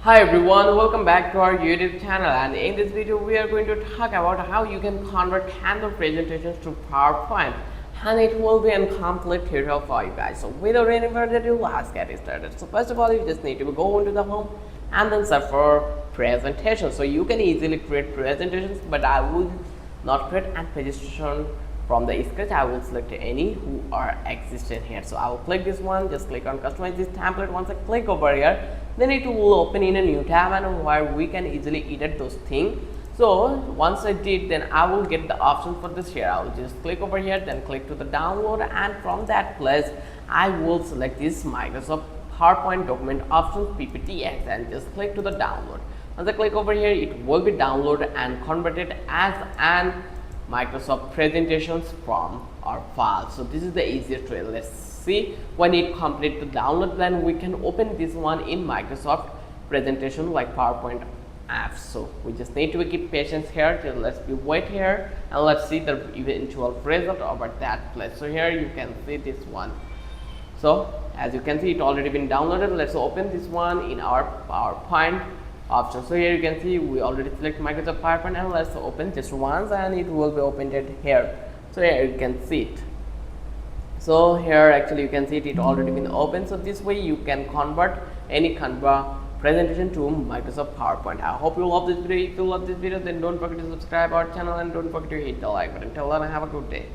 Hi everyone, welcome back to our YouTube channel, and in this video we are going to talk about how you can convert Canva presentations to PowerPoint, and it will be a complete tutorial for you guys. So without any further ado, let's get started. So first of all, you just need to go into the home and then search for presentation. So you can easily create presentations, but I will not create a presentation from the scratch. I will select any who are existing here. So I will click this one, just click on customize this template. Once I click over here, then it will open in a new tab and where we can easily edit those things. So once I did, then I will get the option for this here. I will just click over here, then click to the download, and from that place I will select this Microsoft PowerPoint document option PPTX and just click to the download. Once I click over here, it will be downloaded and converted as an Microsoft presentations from our file. So this is the easiest way. Let's see when it complete the download, then we can open this one in Microsoft presentation like PowerPoint apps. So we just need to keep patience here till let's be wait here and let's see the eventual result over that place. So here you can see this one. So as you can see, it already been downloaded. Let's open this one in our PowerPoint option. So here you can see we already select Microsoft PowerPoint, and let's open just once and it will be opened here. So here you can see it. So here actually you can see it already been opened. So this way you can convert any Canva presentation to Microsoft PowerPoint. I hope you love this video. If you love this video, then don't forget to subscribe our channel and don't forget to hit the like button. Till then, have a good day.